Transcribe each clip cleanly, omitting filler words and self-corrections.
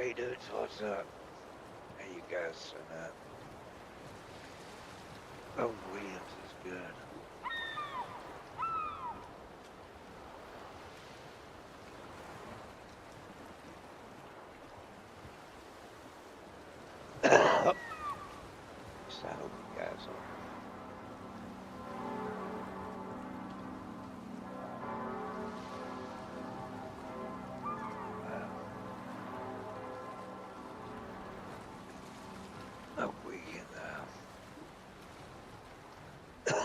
Hey dudes, what's up? How you guys tonight? Oh, Williams is good. So I hope you guys are. Hope we can. Yeah.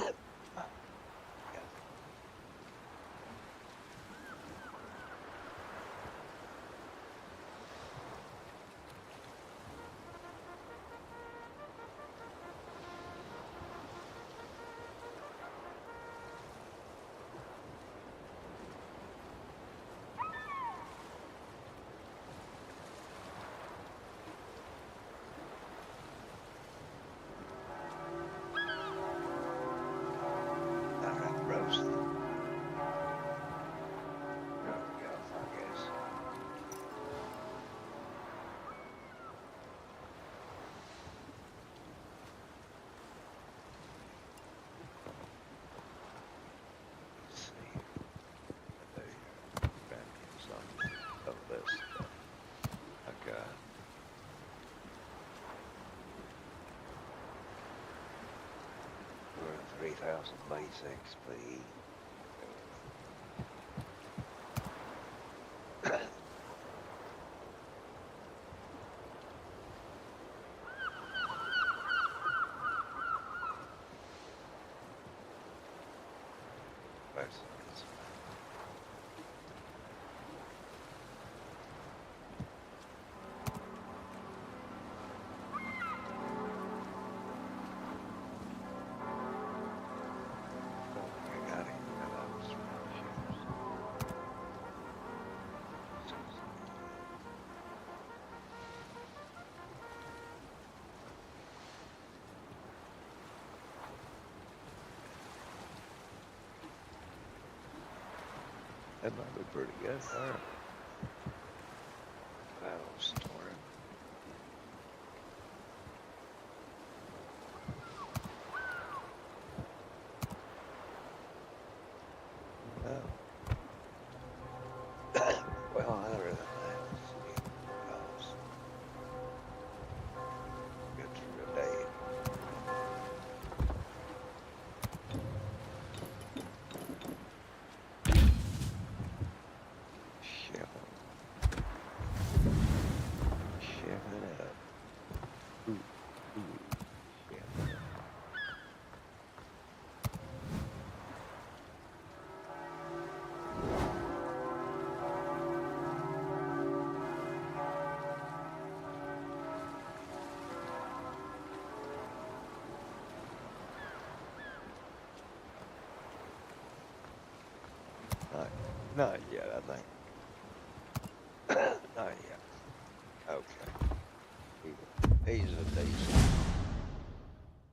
All right, roast. There we go, I guess. Let's see. There you go. Vacuum something of this stuff. I got 3,000 base XP. That might be pretty good. All right. Battle storm. Oh. Well, other than that, let's see. Goes. Good for a day. Shit. Shit it up. Ooh, ooh, shit. Not yet, I think. Not yet. Okay. He's a decent.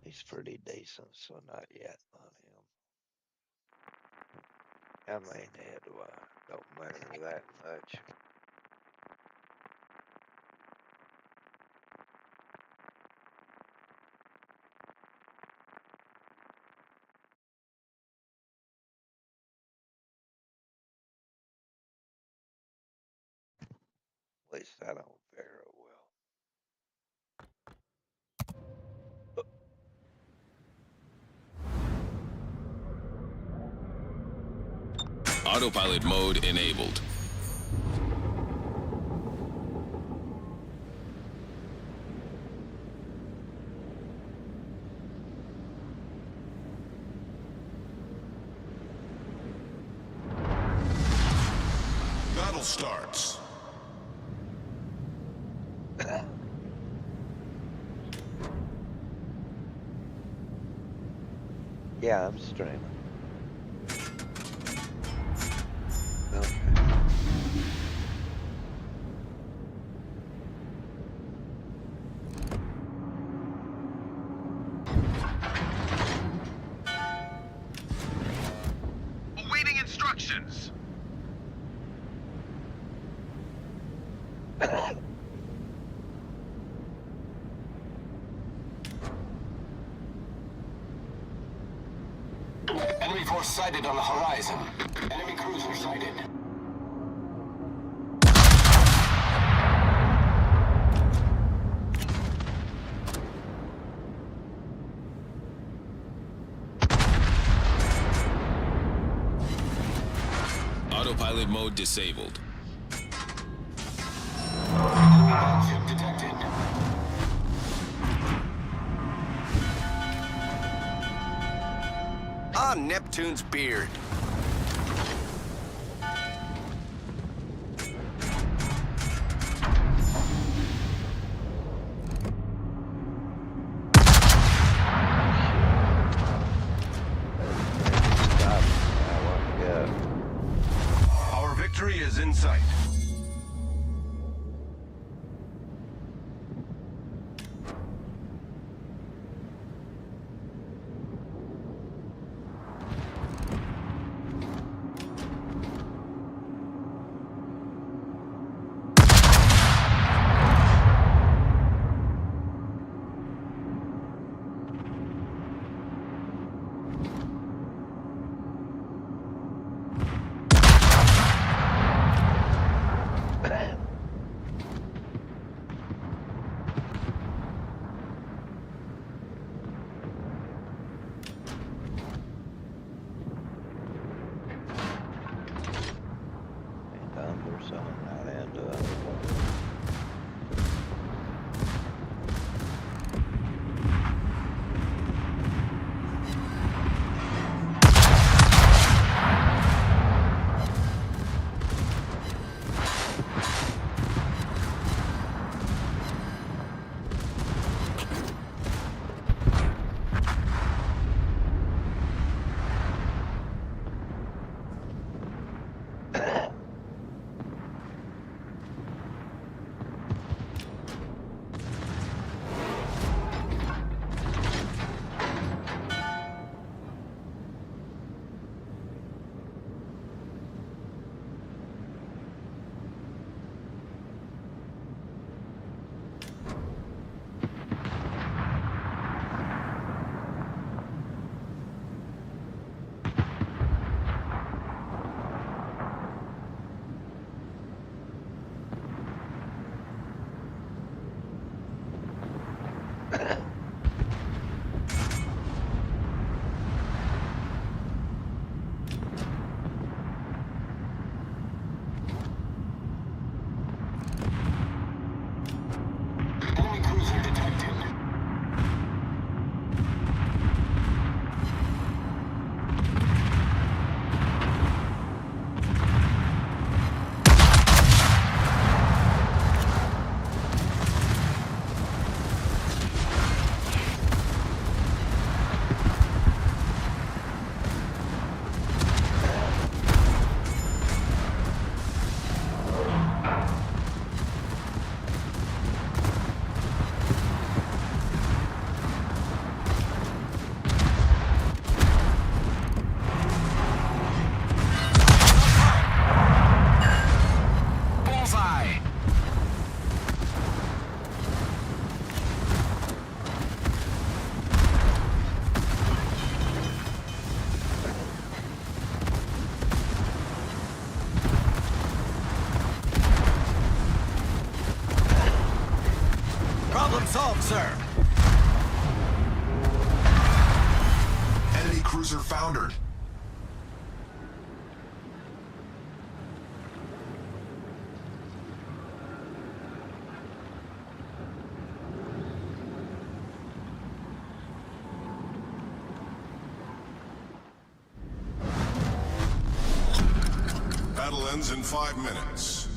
He's pretty decent, so not yet on him. How many head do I? Don't matter that much. At least I don't very well. Autopilot mode enabled. Battle starts. Yeah, I'm streaming. Okay. Awaiting instructions. force sighted on the horizon. Enemy cruiser sighted. Autopilot mode disabled. Enemy battleship detected. Ah, Neptune's beard. Stop. I want to go. Our victory is in sight. Or something not into it. Enemy cruiser detected. Bullseye! Problem solved, sir. Enemy cruiser foundered. Battle ends in 5 minutes.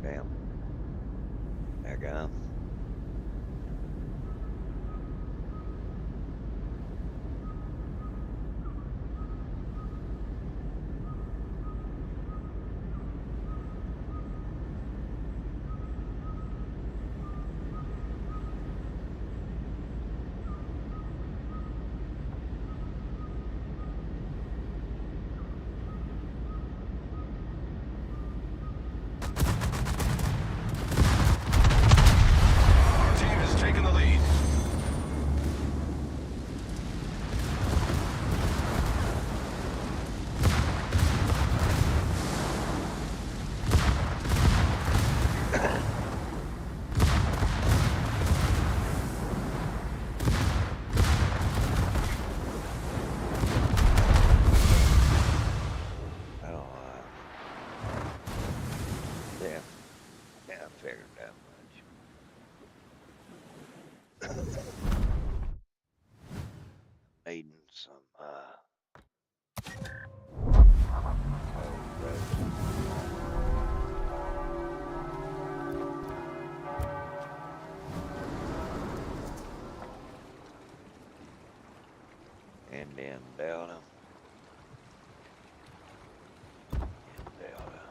Damn. There you go. Needing some and then Delta. And Delta.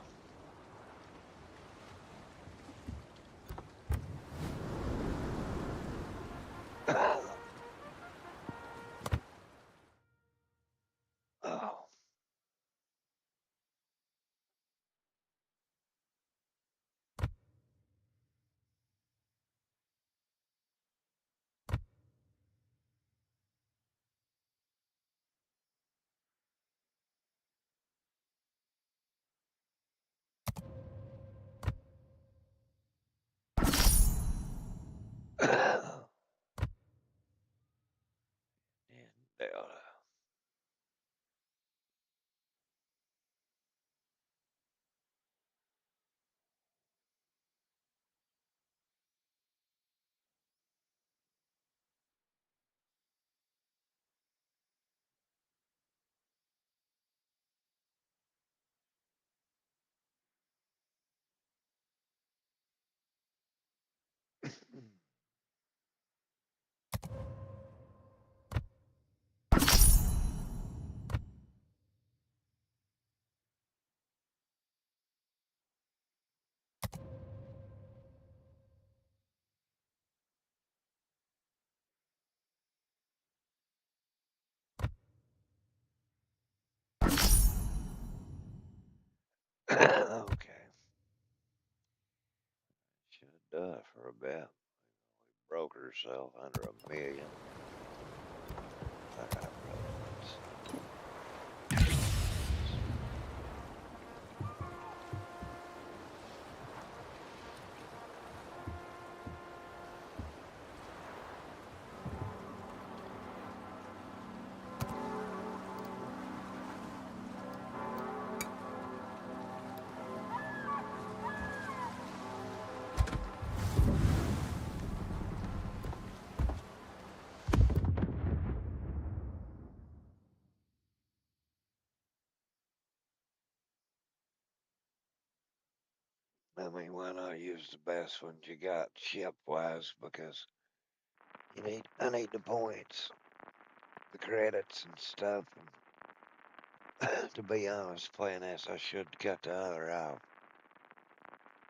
Oh. And Delta. Okay. Should have done it for a bit. Broke herself under $1 million. I broke I mean, why not use the best ones you got ship-wise? Because I need the points, the credits and stuff. And to be honest, playing this, I should cut the other out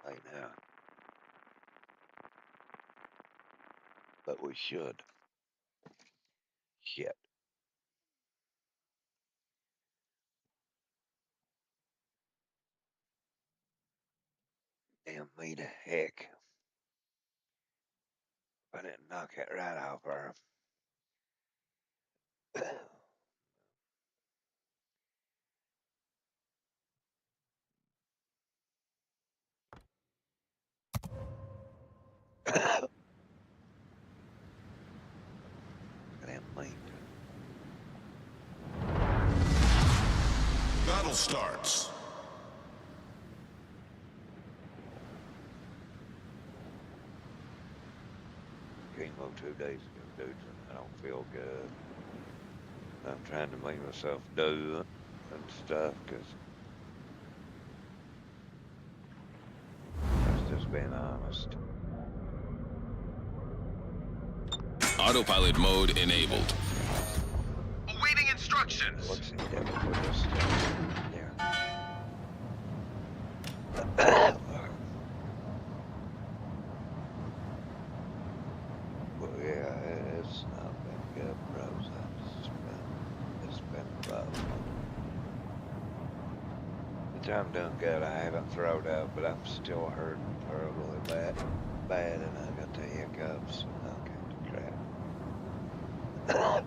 right now. But we should. Shit. Damn me to heck. I didn't knock it right off her. Damn me. Battle starts. Chemo 2 days ago, dudes, and I don't feel good. I'm trying to make myself do it and stuff, because that's just being honest. Autopilot mode enabled. Awaiting instructions. Looks like that would put this stuff there. Well, yeah, it's not been good, bros. It's been rough. But I'm doing good. I haven't thrown up, but I'm still hurting terribly bad, and I got the hiccups. Okay, crap. Yeah.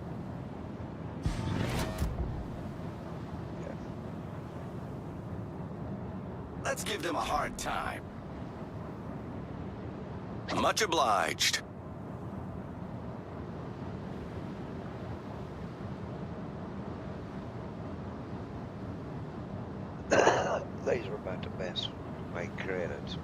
Let's give them a hard time. Much obliged. These were about the best to make credits with.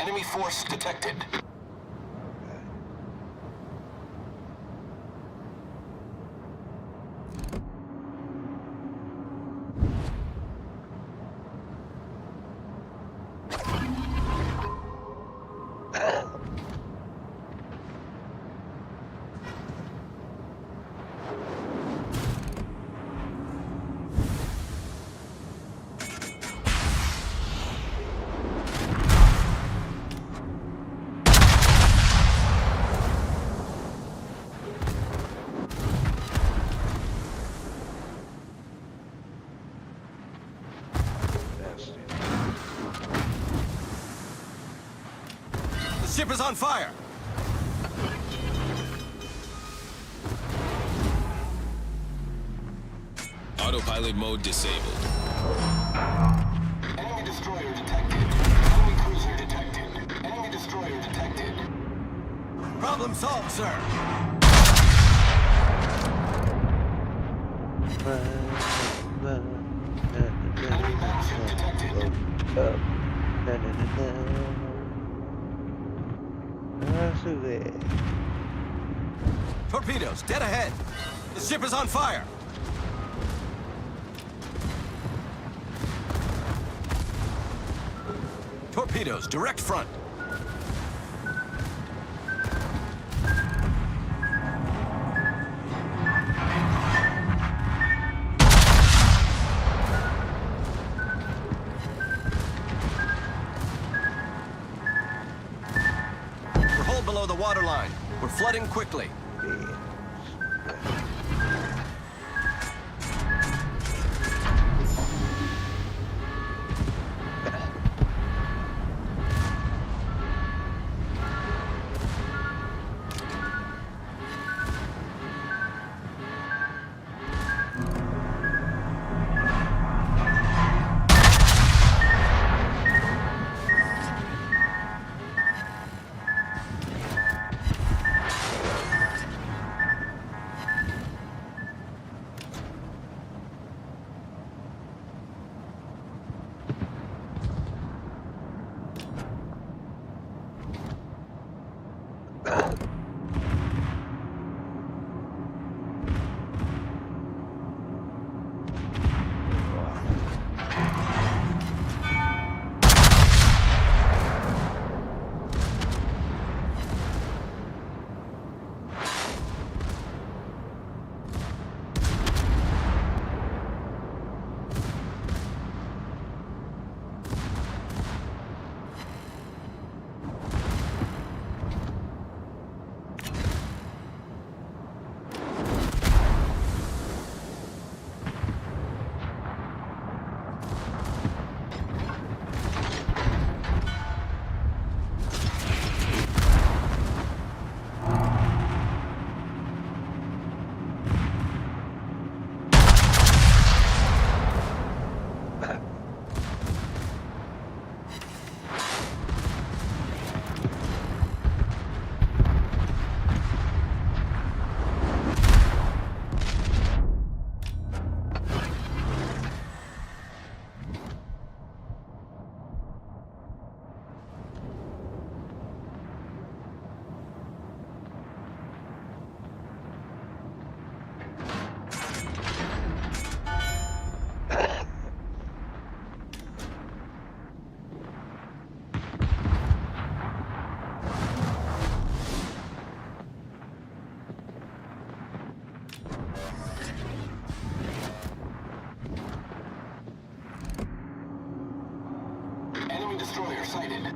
Enemy force detected. That's it. The ship is on fire. Autopilot mode disabled. Enemy destroyer detected. Enemy cruiser detected. Enemy destroyer detected. Problem solved, sir. Enemy battleship detected. Torpedoes, dead ahead. The ship is on fire. Torpedoes, direct front. We're hull below the waterline. We're flooding quickly. Enemy destroyer sighted.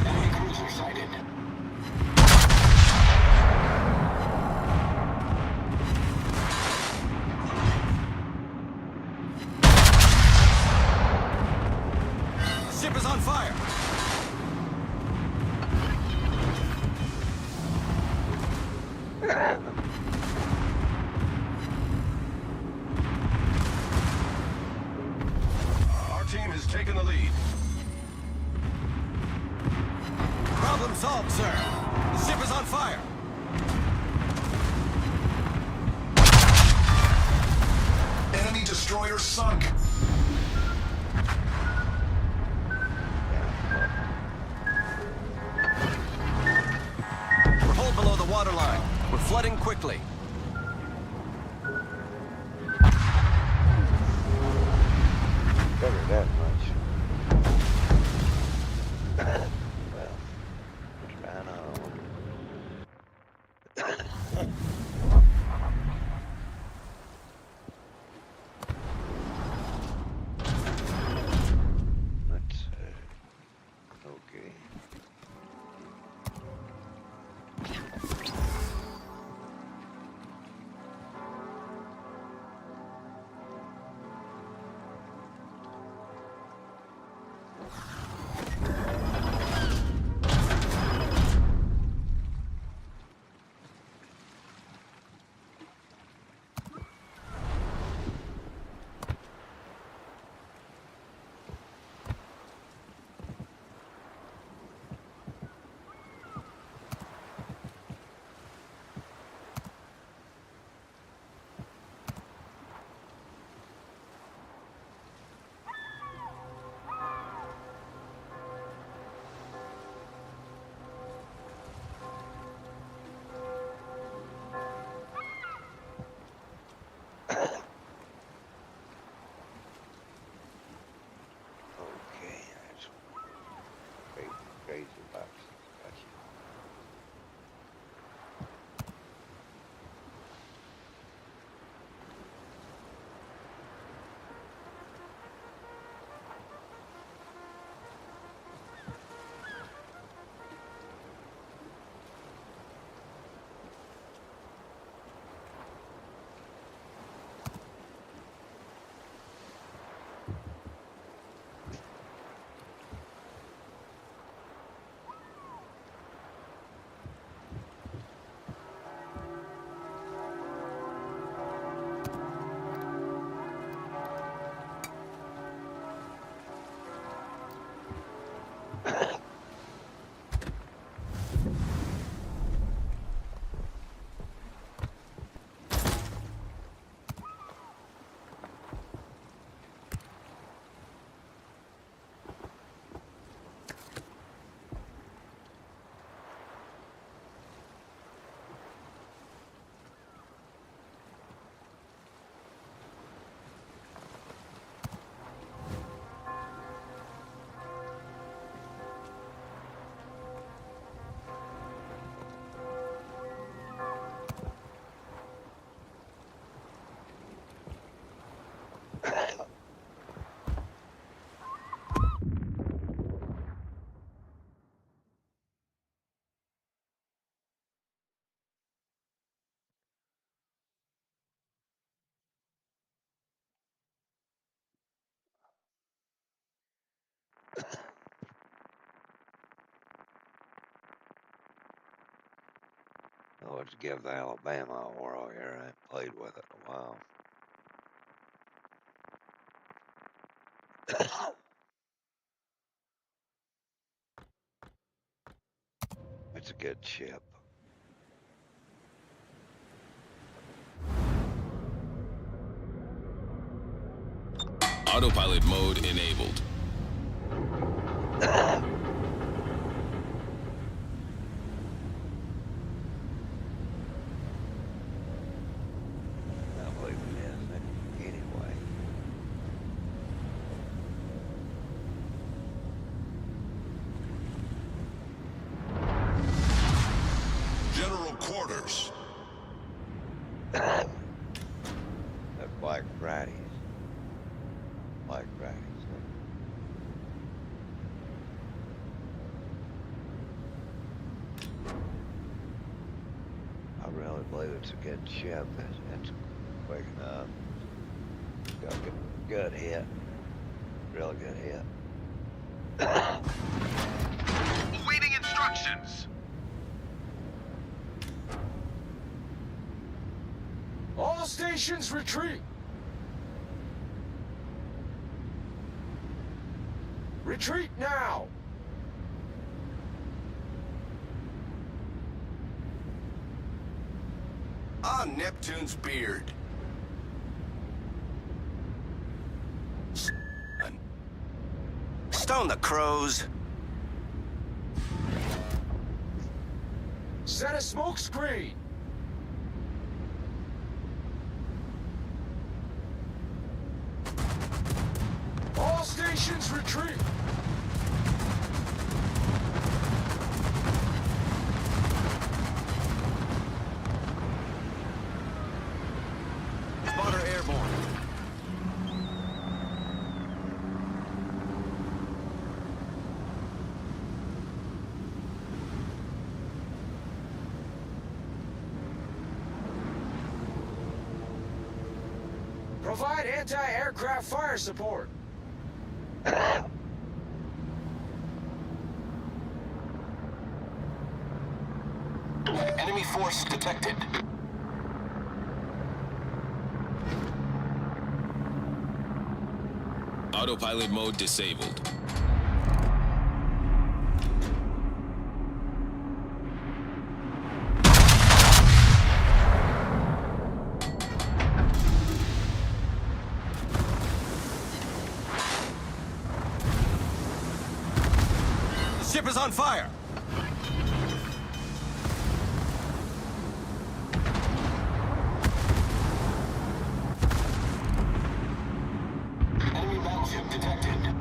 Enemy cruiser sighted. The ship is on fire. assault, sir. The ship is on fire. Enemy destroyer sunk. We're hull below the waterline. We're flooding quickly. Cover that much. Well, trying on. Let's okay. Okay, that's crazy boxes. Gotcha. Oh, let's give the Alabama a whirl here. I ain't played with it in a while. It's a good ship. Autopilot mode enabled. I believe it is. Anyway. General quarters. That's Black Fridays. Black Fridays. I really believe it's a good ship. It's quick enough. Got a good hit. Real good hit. Awaiting instructions. All stations retreat. Retreat now. On Neptune's beard. Stone the crows. Set a smoke screen. All stations retreat. Spotter airborne. Provide anti-aircraft fire support. Enemy force detected. Autopilot mode disabled. The ship is on fire. Enemy battleship detected.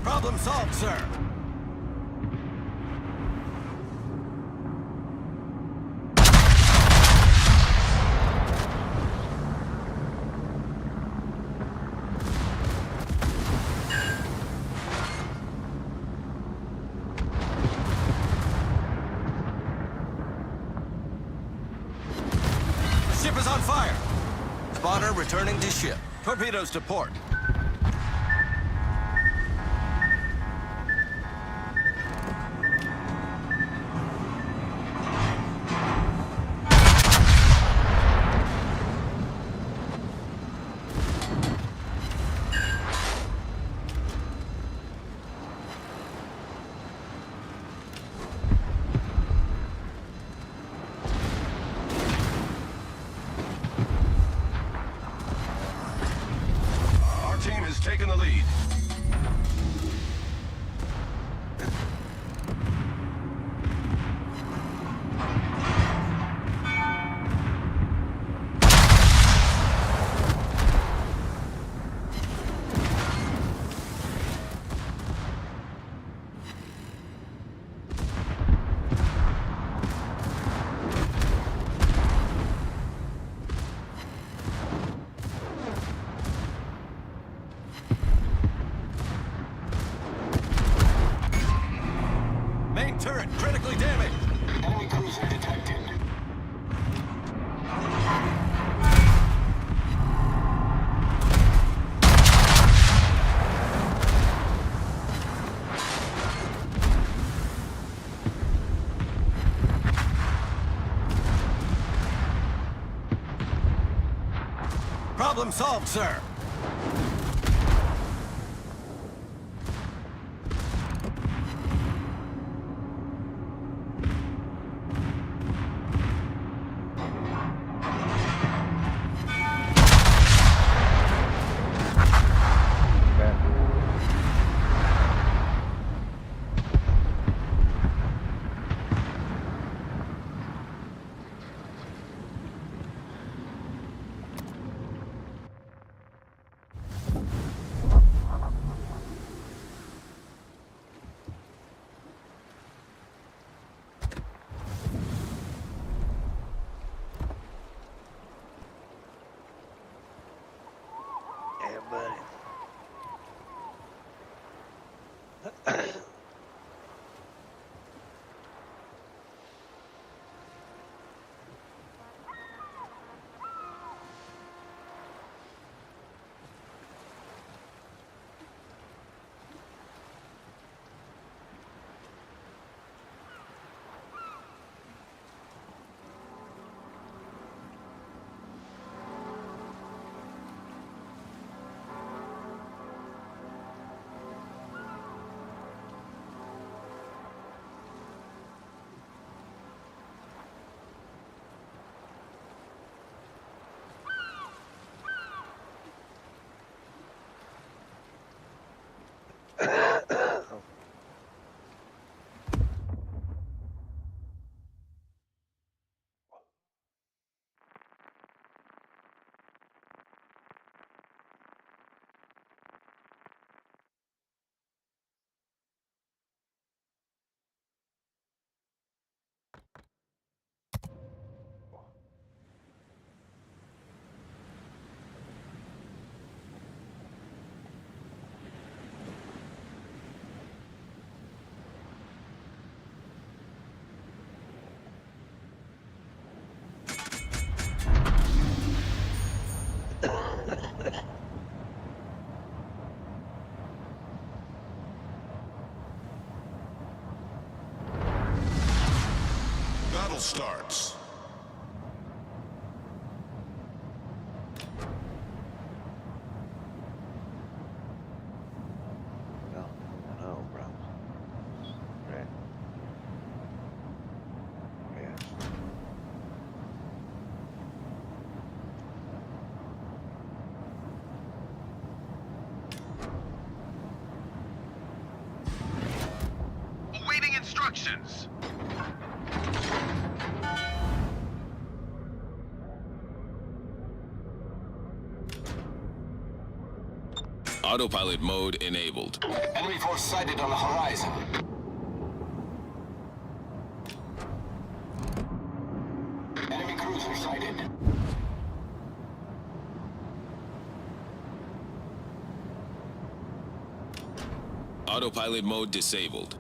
Problem solved, sir. The ship is on fire. Spotter returning to ship. Torpedoes to port. Our team has taken the lead. Main turret critically damaged. Enemy cruiser detected. Problem solved, sir. Yeah, buddy. starts. Well, no, bro. Right. Yes. Awaiting instructions. Autopilot mode enabled. Enemy force sighted on the horizon. Enemy cruiser sighted. Autopilot mode disabled.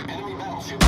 Enemy battleship.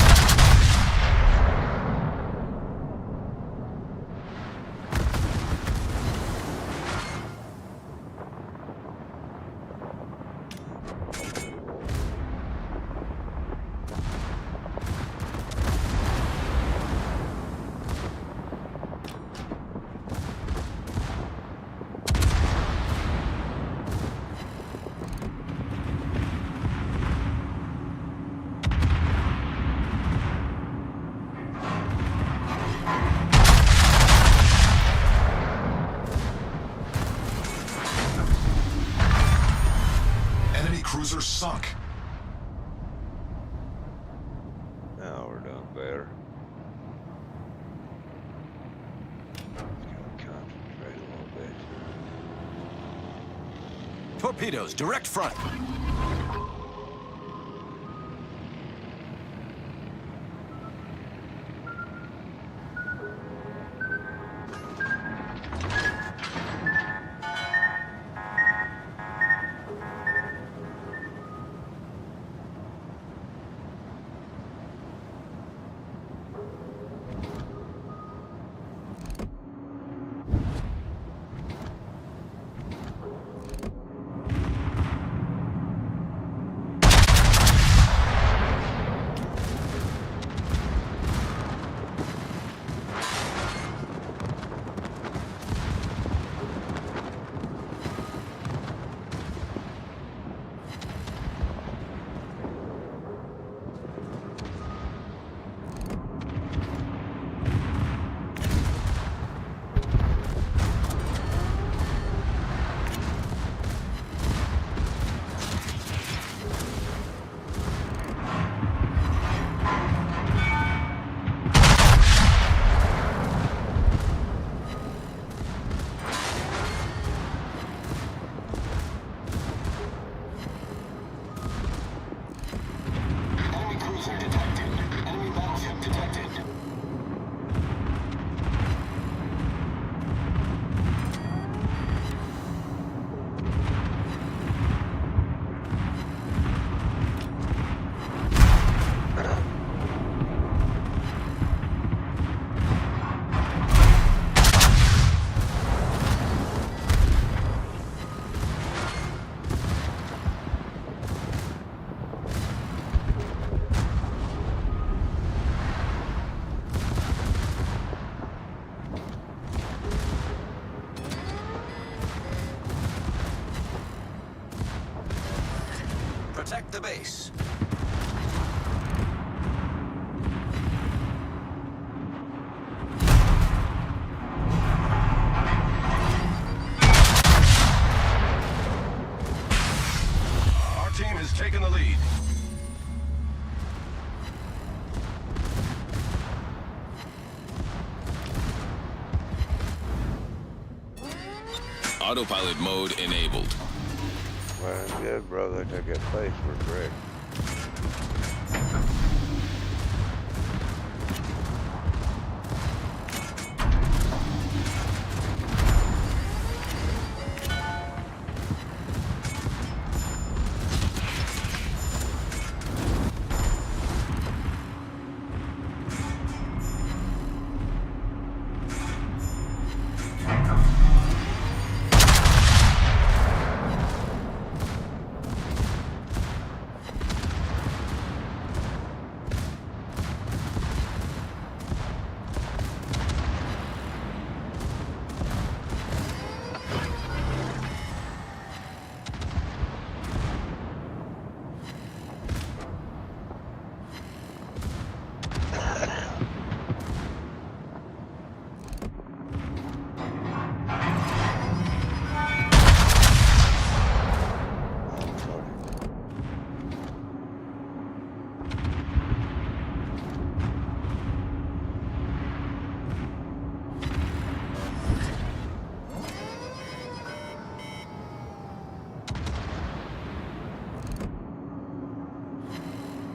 Enemy cruiser sunk. Now we're doing better. Just gotta concentrate a little bit. Torpedoes, direct front. Enemy cruiser detected. Enemy battleship detected. Protect the base. Our team has taken the lead. Autopilot mode enabled. Running good, bro. Looks like that place was wrecked.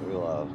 We lost.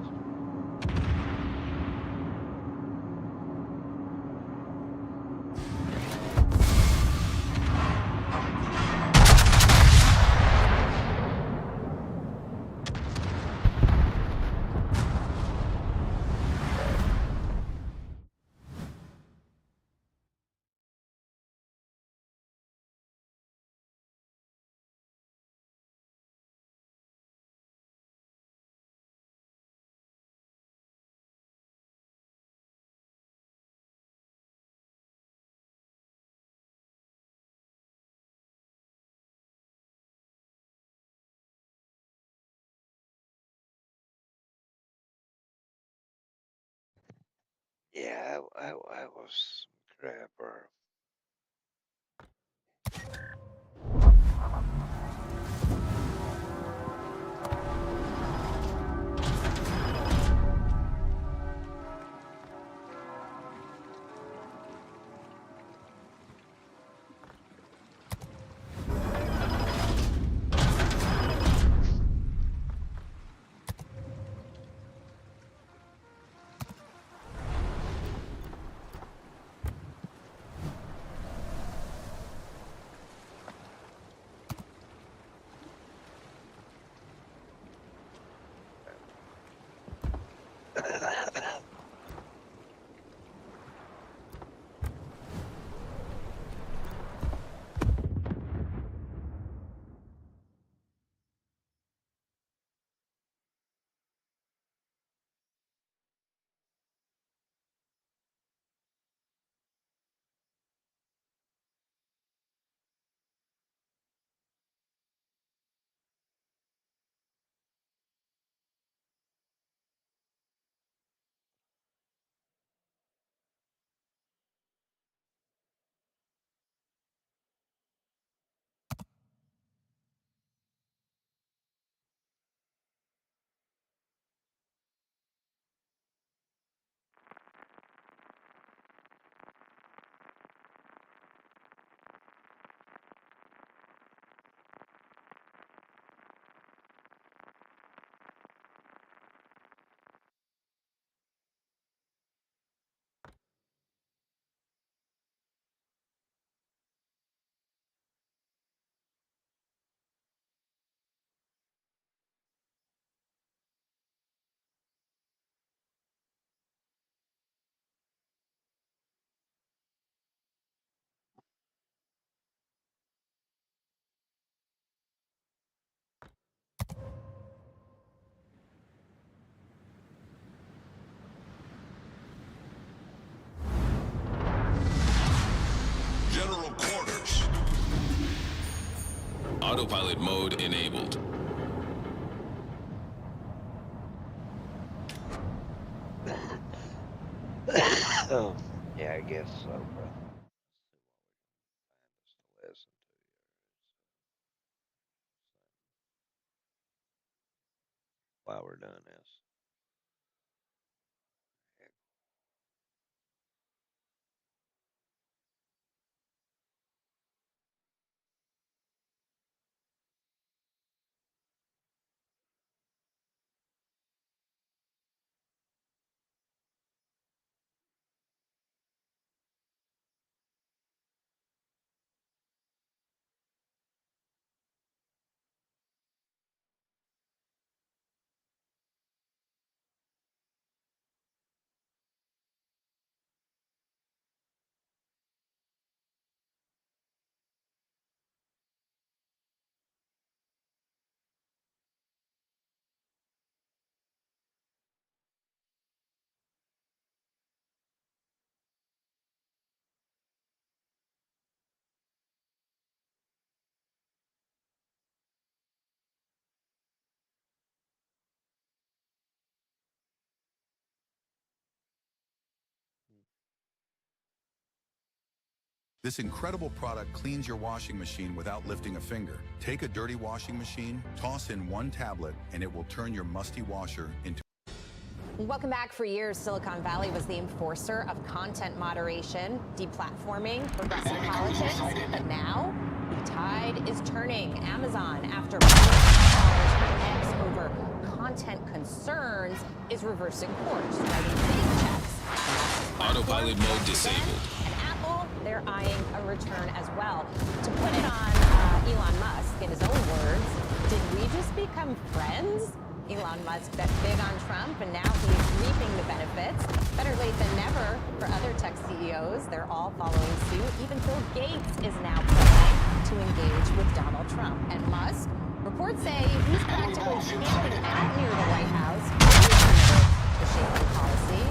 Yeah, I was some crapper. General quarters. Autopilot mode enabled. Yeah, I guess so, brother. Let's see what we can find us to listen to while we're doing this. This incredible product cleans your washing machine without lifting a finger. Take a dirty washing machine, toss in one tablet, and it will turn your musty washer into... Welcome back. For years, Silicon Valley was the enforcer of content moderation, deplatforming progressive politics. But now, the tide is turning. Amazon, after $1 X over content concerns, is reversing course, writing big checks. Autopilot mode disabled. And Apple, they're eyeing a return as well. To put it on Elon Musk, in his own words, did we just become friends? Elon Musk bet big on Trump, and now he's reaping the benefits. Better late than never for other tech CEOs. They're all following suit. Even Bill Gates is now planning to engage with Donald Trump. And Musk, reports say he's practically camping out near the White House the shaping policy.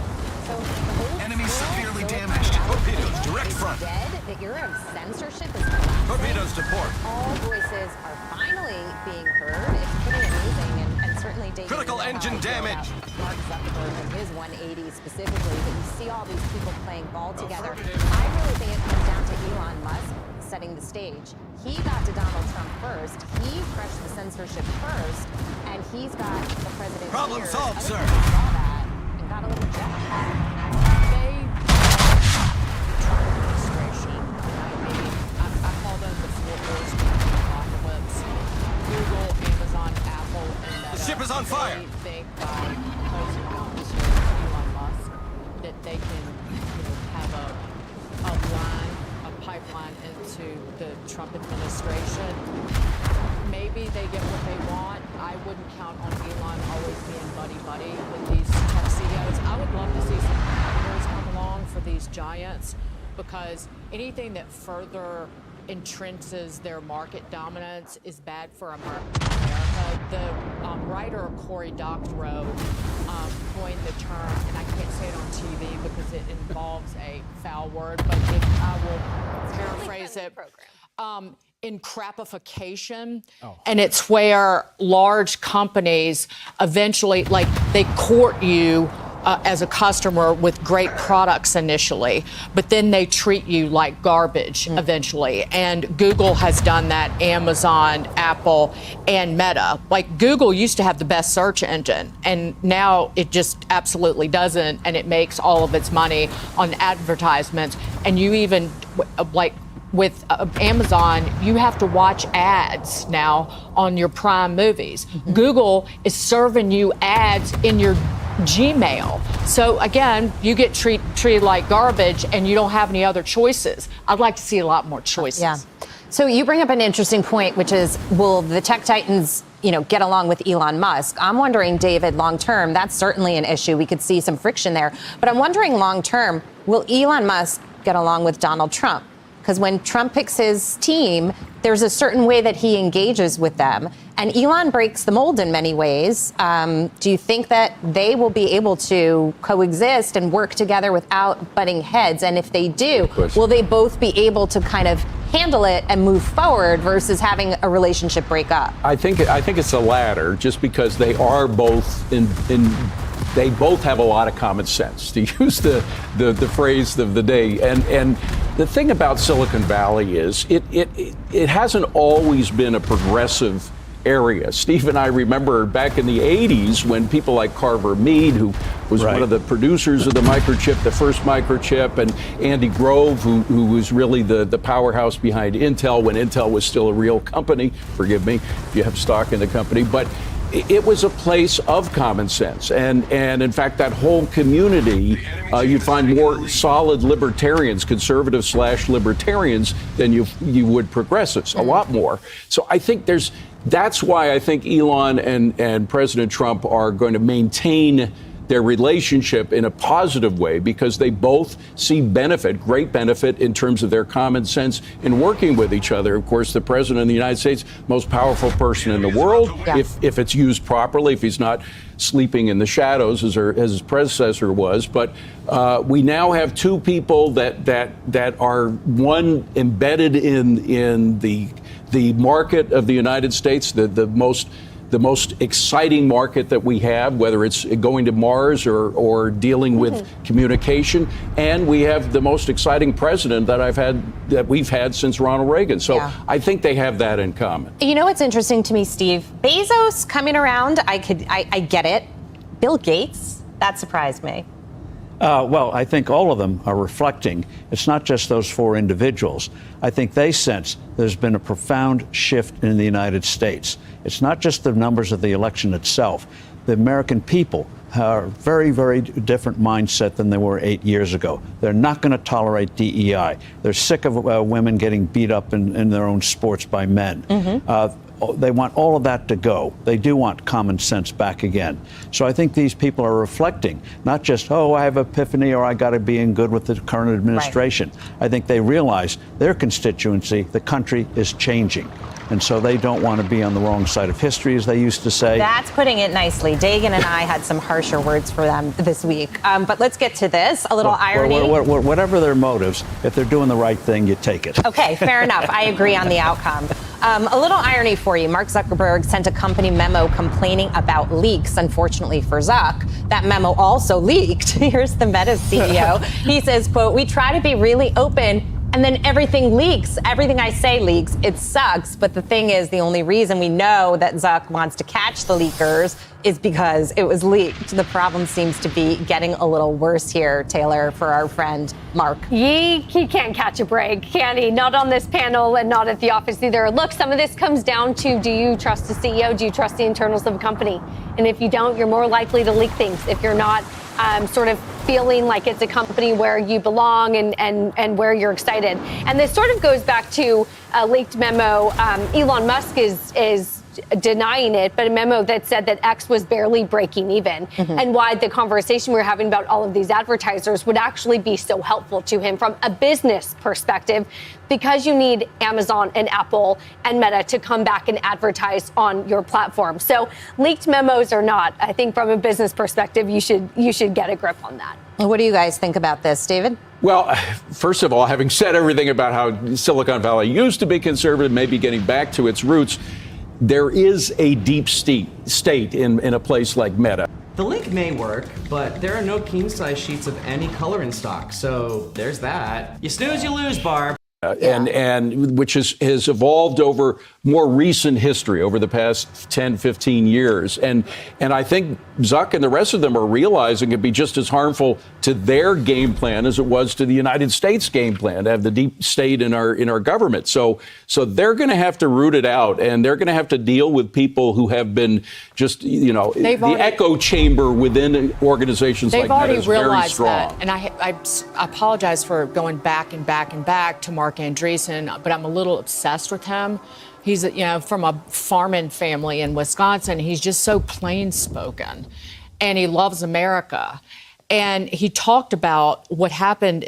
So the whole Enemy severely still damaged. Torpedoes, direct is front. dead. The era of censorship is collapsing. Torpedoes to port. All voices are finally being heard. It's pretty amazing, and certainly David, Critical you know engine how I feel damage. about Mark Zuckerberg and his 180 specifically, but you see all these people playing ball together. I really think it comes down to Elon Musk setting the stage. He got to Donald Trump first. He crushed the censorship first, and he's got the president. Problem here. solved, Other sir. people saw that and got a little jealous. They Trump administration. I mean, I call them the four horsemen of the apocalypse. Google, Amazon, Apple, and Meta. The ship is on fire. They think by closing officer Elon Musk that they can, have a line, a pipeline into the Trump administration. Maybe they get what they want. I wouldn't count on Elon always being buddy-buddy with these tech CEOs. I would love to see some competitors come along for these giants, because anything that further entrenches their market dominance is bad for America. The writer Cory Doctorow coined the term, and I can't say it on TV because it involves a foul word, but I will paraphrase it. Encrapification, and it's where large companies eventually, like, they court you as a customer with great products initially, but then they treat you like garbage eventually. And Google has done that, Amazon, Apple, and Meta. Like, Google used to have the best search engine, and now it just absolutely doesn't, and it makes all of its money on advertisements. And you even, like, with Amazon, you have to watch ads now on your Prime movies. Google is serving you ads in your Gmail. So again, you get treated like garbage, and you don't have any other choices. I'd like to see a lot more choices. Yeah. So you bring up an interesting point, which is, will the tech titans, get along with Elon Musk? I'm wondering, David, long term, that's certainly an issue. We could see some friction there. But I'm wondering, long term, will Elon Musk get along with Donald Trump? Because when Trump picks his team, there's a certain way that he engages with them. And Elon breaks the mold in many ways. Do you think that they will be able to coexist and work together without butting heads? And if they do, will they both be able to kind of handle it and move forward versus having a relationship break up? I think it's the latter, just because they are both they both have a lot of common sense, to use the phrase of the day. And the thing about Silicon Valley is it hasn't always been a progressive area. Steve and I remember back in the 80s when people like Carver Mead, who was one of the producers of the microchip, the first microchip, and Andy Grove, who was really the powerhouse behind Intel when Intel was still a real company. Forgive me if you have stock in the company. But it was a place of common sense. And in fact, that whole community, you'd find more solid libertarians, conservative/libertarians, than you would progressives, a lot more. So I think that's why I think Elon and President Trump are going to maintain their relationship in a positive way, because they both see great benefit in terms of their common sense in working with each other. Of course, the president of the United States, most powerful person in the world, if it's used properly, if he's not sleeping in the shadows as his predecessor was. But we now have two people that are, one, embedded in the market of the United States, the most the most exciting market that we have, whether it's going to Mars or dealing with communication, and we have the most exciting president that we've had since Ronald Reagan. So I think they have that in common. You know what's interesting to me, Steve? Bezos coming around, I get it. Bill Gates, that surprised me. Well, I think all of them are reflecting. It's not just those four individuals. I think they sense there's been a profound shift in the United States. It's not just the numbers of the election itself. The American people are a very, very different mindset than they were 8 years ago. They're not going to tolerate DEI. They're sick of women getting beat up in their own sports by men. They want all of that to go. They do want common sense back again. So I think these people are reflecting, not just, oh, I have epiphany or I got to be in good with the current administration. Right. I think they realize their constituency, the country, is changing. And so they don't want to be on the wrong side of history, as they used to say. That's putting it nicely. Dagan and I had some harsher words for them this week. But let's get to this. A little irony. Whatever their motives, if they're doing the right thing, you take it. Okay, fair enough. I agree on the outcome. A little irony for you. Mark Zuckerberg sent a company memo complaining about leaks. Unfortunately for Zuck, that memo also leaked. Here's the Meta CEO. He says, quote, "We try to be really open, and then everything leaks. Everything I say leaks. It sucks. But the thing is, the only reason we know that Zuck wants to catch the leakers is because it was leaked. The problem seems to be getting a little worse here, Taylor, for our friend Mark. He can't catch a break, can he? Not on this panel and not at the office either. Look, some of this comes down to, do you trust the CEO? Do you trust the internals of a company? And if you don't, you're more likely to leak things. If you're not sort of feeling like it's a company where you belong and where you're excited. And this sort of goes back to a leaked memo. Elon Musk is denying it, but a memo that said that X was barely breaking even, and why the conversation we're having about all of these advertisers would actually be so helpful to him from a business perspective, because you need Amazon and Apple and Meta to come back and advertise on your platform. So leaked memos or not, I think from a business perspective, you should get a grip on that. What do you guys think about this, David? Well, first of all, having said everything about how Silicon Valley used to be conservative, maybe getting back to its roots, there is a deep state in a place like Meta. The link may work, but there are no king size sheets of any color in stock. So there's that. You snooze, you lose, Barb. And which has evolved over more recent history over the past 10, 15 years. And I think Zuck and the rest of them are realizing it'd be just as harmful to their game plan as it was to the United States game plan to have the deep state in our government. So they're going to have to root it out, and they're going to have to deal with people who have been just, the echo chamber within organizations like Meta is very strong. That. And I apologize for going back and back and back to Mark Andreessen, but I'm a little obsessed with him. He's, from a farming family in Wisconsin. He's just so plain spoken, and he loves America. And he talked about what happened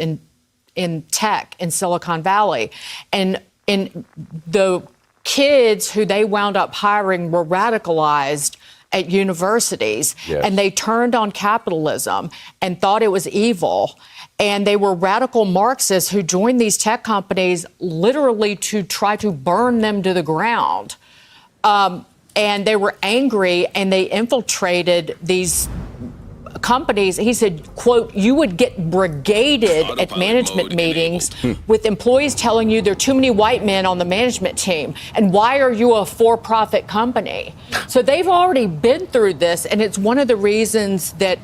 in tech in Silicon Valley, and the kids who they wound up hiring were radicalized at universities, and they turned on capitalism and thought it was evil. And they were radical Marxists who joined these tech companies literally to try to burn them to the ground. And they were angry, and they infiltrated these companies. He said, quote, "You would get brigaded at management meetings with employees telling you there are too many white men on the management team. And why are you a for-profit company?" So they've already been through this. And it's one of the reasons that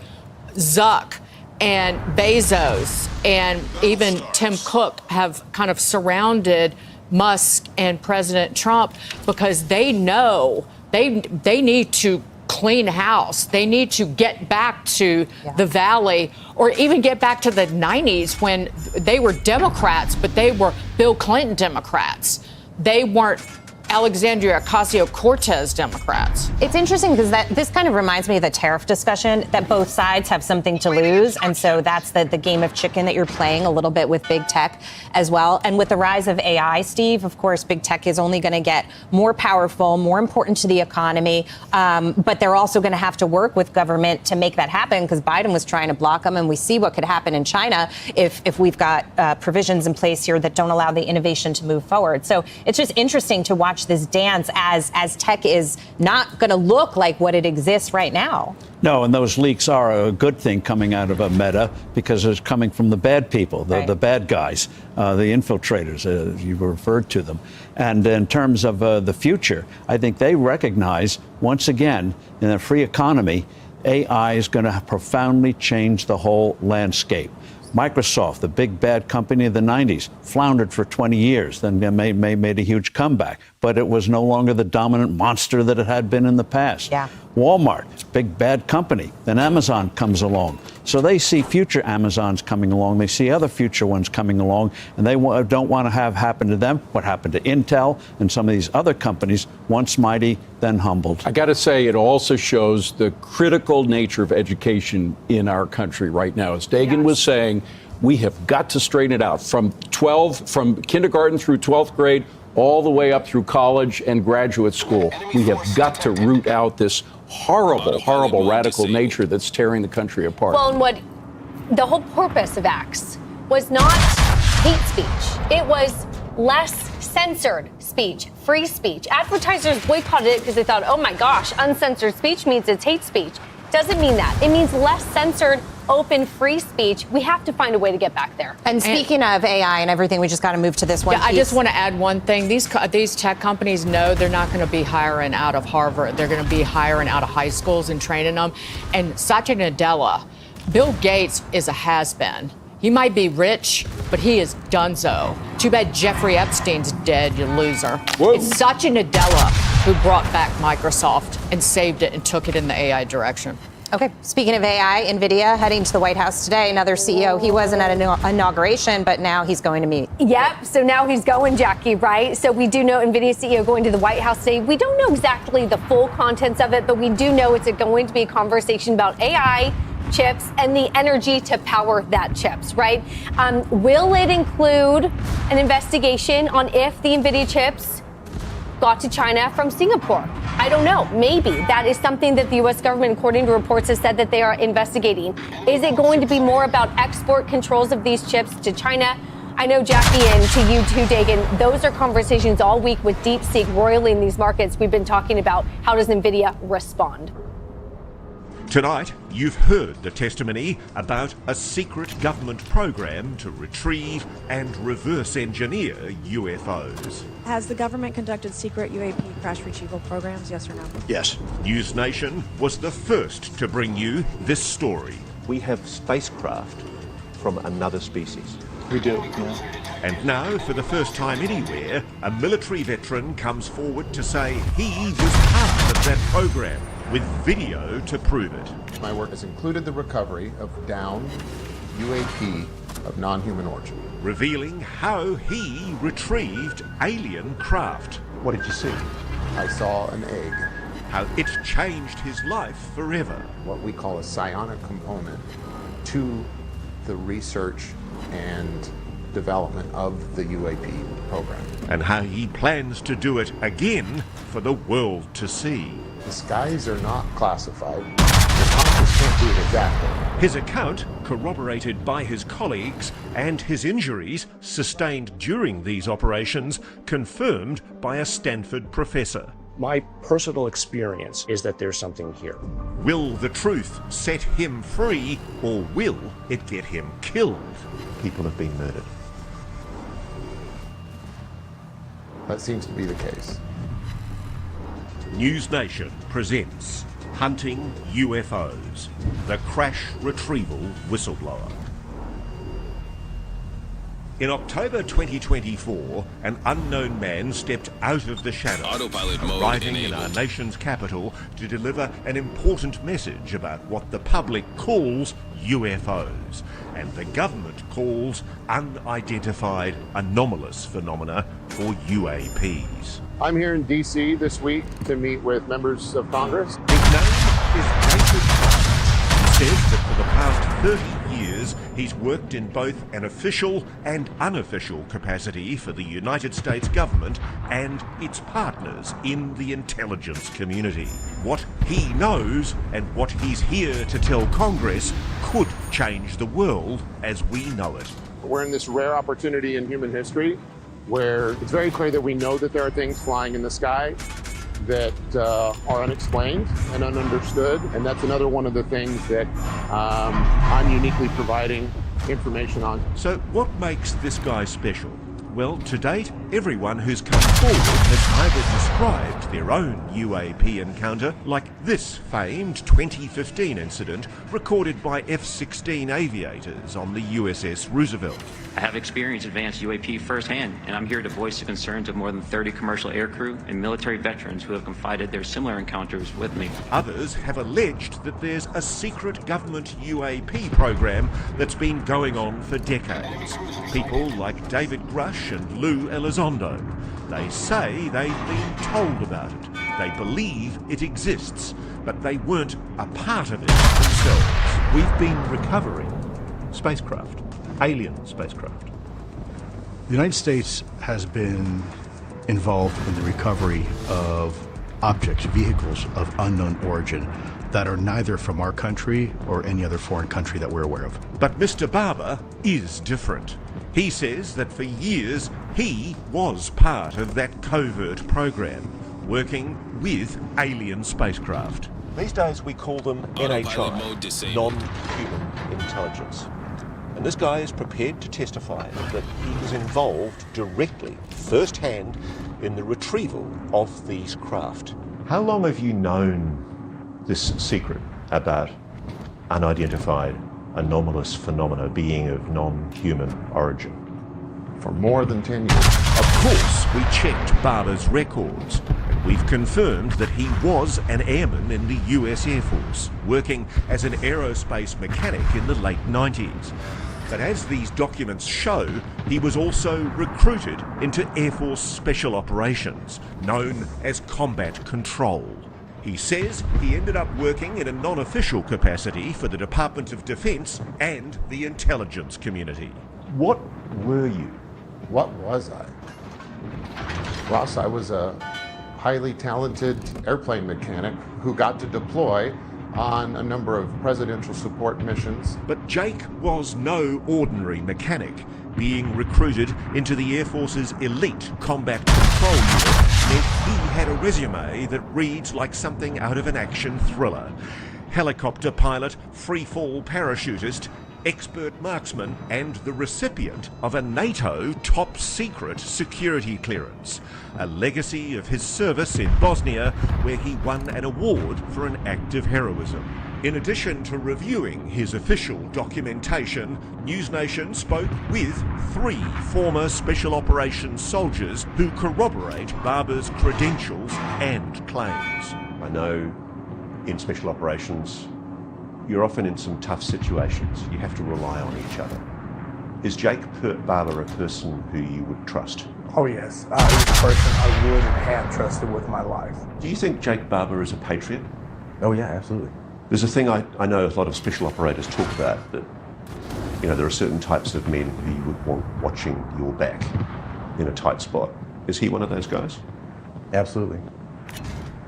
Zuck and Bezos and even Tim Cook have kind of surrounded Musk and President Trump, because they know they need to clean house. They need to get back to the Valley, or even get back to the 90s when they were Democrats, but they were Bill Clinton Democrats. They weren't Alexandria Ocasio-Cortez Democrats. It's interesting because this kind of reminds me of the tariff discussion, that both sides have something to lose. And so that's the game of chicken that you're playing a little bit with big tech as well. And with the rise of AI, Steve, of course, big tech is only going to get more powerful, more important to the economy. But they're also going to have to work with government to make that happen, because Biden was trying to block them. And we see what could happen in China if we've got provisions in place here that don't allow the innovation to move forward. So it's just interesting to watch watch this dance as tech is not going to look like what it exists right now. No, and those leaks are a good thing coming out of a Meta because it's coming from the bad people, the bad guys, the infiltrators, as you referred to them. And in terms of the future, I think they recognize, once again, in a free economy, AI is going to profoundly change the whole landscape. Microsoft, the big bad company of the 90s, floundered for 20 years, then made a huge comeback. But it was no longer the dominant monster that it had been in the past. Yeah. Walmart, big bad company. Then Amazon comes along. So they see future Amazons coming along. They see other future ones coming along, and they don't want to have happen to them what happened to Intel and some of these other companies, once mighty, then humbled. I got to say, it also shows the critical nature of education in our country right now. As Dagan was saying, we have got to straighten it out from kindergarten through 12th grade, all the way up through college and graduate school. We have got to root out this horrible radical nature that's tearing the country apart. Well, and what the whole purpose of X was not hate speech. It was less censored speech, free speech. Advertisers boycotted it because they thought, oh my gosh, uncensored speech means it's hate speech. Doesn't mean that. It means less censored, open, free speech. We have to find a way to get back there. And speaking of AI and everything, we just got to move to this one. Yeah, I just want to add one thing. These tech companies know they're not going to be hiring out of Harvard. They're going to be hiring out of high schools and training them. And Satya Nadella, Bill Gates is a has-been. He might be rich, but he is donezo. Too bad Jeffrey Epstein's dead, you loser. Whoa. It's Satya Nadella who brought back Microsoft and saved it and took it in the AI direction. Okay, speaking of AI, NVIDIA heading to the White House today. Another CEO, he wasn't at an inauguration, but now he's going to meet. Yep, so now he's going, Jackie, right? So we do know NVIDIA CEO going to the White House today. We don't know exactly the full contents of it, but we do know it's going to be a conversation about AI, chips, and the energy to power that chips, right? Will it include an investigation on if the NVIDIA chips got to China from Singapore? I don't know. Maybe. That is something that the U.S. government, according to reports, has said that they are investigating. Is it going to be more about export controls of these chips to China? I know, Jackie, and to you too, Dagan, those are conversations all week with DeepSeek roiling in these markets. We've been talking about how does NVIDIA respond. Tonight, you've heard the testimony about a secret government program to retrieve and reverse engineer UFOs. Has the government conducted secret UAP crash retrieval programs, yes or no? Yes. News Nation was the first to bring you this story. We have spacecraft from another species. We do. And now, for the first time anywhere, a military veteran comes forward to say he was part of that program, with video to prove it. My work has included the recovery of downed UAP of non-human origin. Revealing how he retrieved alien craft. What did you see? I saw an egg. How it changed his life forever. What we call a psionic component to the research and development of the UAP program. And how he plans to do it again for the world to see. The skies are not classified. The Congress can't do it exactly. His account, corroborated by his colleagues, and his injuries sustained during these operations, confirmed by a Stanford professor. My personal experience is that there's something here. Will the truth set him free, or will it get him killed? People have been murdered. That seems to be the case. News Nation presents Hunting UFOs, the Crash Retrieval Whistleblower. In October 2024, an unknown man stepped out of the shadows, Autopilot mode arriving in enabled. our nation's capital to deliver an important message about what the public calls UFOs, and the government calls unidentified anomalous phenomena, or UAPs. I'm here in D.C. this week to meet with members of Congress. His name is David Clark. He says that for the past 30 years, he's worked in both an official and unofficial capacity for the United States government and its partners in the intelligence community. What he knows and what he's here to tell Congress could change the world as we know it. We're in this rare opportunity in human history where it's very clear that we know that there are things flying in the sky that are unexplained and ununderstood. And that's another one of the things that I'm uniquely providing information on. So what makes this guy special? Well, to date, everyone who's come forward has either described their own UAP encounter, like this famed 2015 incident recorded by F-16 aviators on the USS Roosevelt. I have experienced advanced UAP firsthand, and I'm here to voice the concerns of more than 30 commercial aircrew and military veterans who have confided their similar encounters with me. Others have alleged that there's a secret government UAP program that's been going on for decades. People like David Grush and Lou Elizondo. They say they've been told about it. They believe it exists, but they weren't a part of it themselves. We've been recovering spacecraft, alien spacecraft. The United States has been involved in the recovery of objects, vehicles of unknown origin that are neither from our country or any other foreign country that we're aware of. But Mr. Barber is different. He says that for years he was part of that covert program, working with alien spacecraft. These days we call them NHI, non-human intelligence. And this guy is prepared to testify that he was involved directly, firsthand, in the retrieval of these craft. How long have you known this secret about unidentified, anomalous phenomena being of non-human origin? For more than 10 years. Of course, we checked Barber's records, and we've confirmed that he was an airman in the US Air Force, working as an aerospace mechanic in the late 90s. But as these documents show, he was also recruited into Air Force Special Operations, known as Combat Control. He says he ended up working in a non-official capacity for the Department of Defense and the intelligence community. What were you? What was I? Ross, I was a highly talented airplane mechanic who got to deploy on a number of presidential support missions. But Jake was no ordinary mechanic, being recruited into the Air Force's elite combat control unit meant he had a resume that reads like something out of an action thriller. Helicopter pilot, free-fall parachutist, expert marksman, and the recipient of a NATO top-secret security clearance, a legacy of his service in Bosnia, where he won an award for an act of heroism. In addition to reviewing his official documentation, News Nation spoke with 3 former Special Operations soldiers who corroborate Barber's credentials and claims. I know in Special Operations you're often in some tough situations. You have to rely on each other. Is Jake Barber a person who you would trust? Oh yes, he's a person I would and have trusted with my life. Do you think Jake Barber is a patriot? Oh yeah, absolutely. There's a thing I know a lot of special operators talk about, that there are certain types of men who you would want watching your back in a tight spot. Is he one of those guys? Absolutely.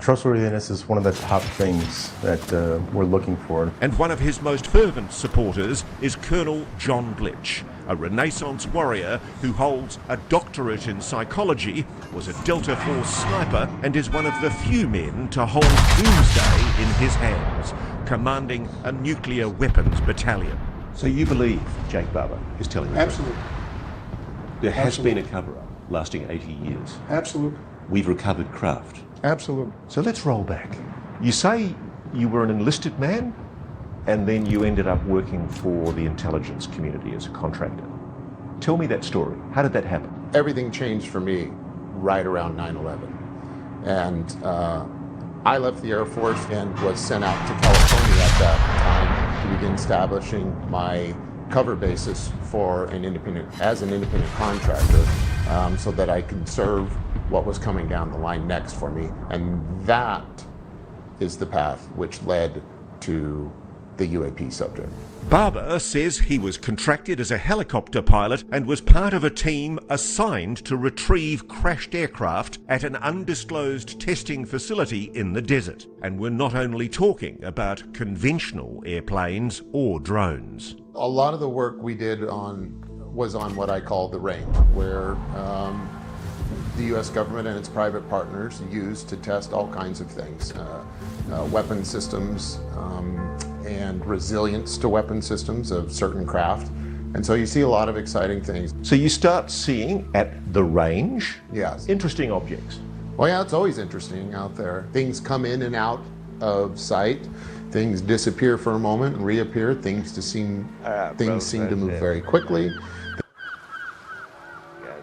Trustworthiness is one of the top things that we're looking for. And one of his most fervent supporters is Colonel John Blitch, a Renaissance warrior who holds a doctorate in psychology, was a Delta Force sniper, and is one of the few men to hold Doomsday in his hands, commanding a nuclear weapons battalion. So you believe Jake Barber is telling the truth? Absolutely. There has been a cover-up lasting 80 years. Absolutely. We've recovered craft. Absolutely. So let's roll back. You say you were an enlisted man, and then you ended up working for the intelligence community as a contractor. Tell me that story. How did that happen? Everything changed for me right around 9/11. And I left the Air Force and was sent out to California at that time to begin establishing my cover basis for as an independent contractor, so that I could serve what was coming down the line next for me. And that is the path which led to the UAP subject. Barber says he was contracted as a helicopter pilot and was part of a team assigned to retrieve crashed aircraft at an undisclosed testing facility in the desert. And we're not only talking about conventional airplanes or drones. A lot of the work we did was on what I call the range, where the U.S. government and its private partners use to test all kinds of things, weapon systems and resilience to weapon systems of certain craft. And so you see a lot of exciting things. So you start seeing at the range, yes, interesting objects. Well, yeah, it's always interesting out there. Things come in and out of sight. Things disappear for a moment and reappear. Things seem to move very quickly.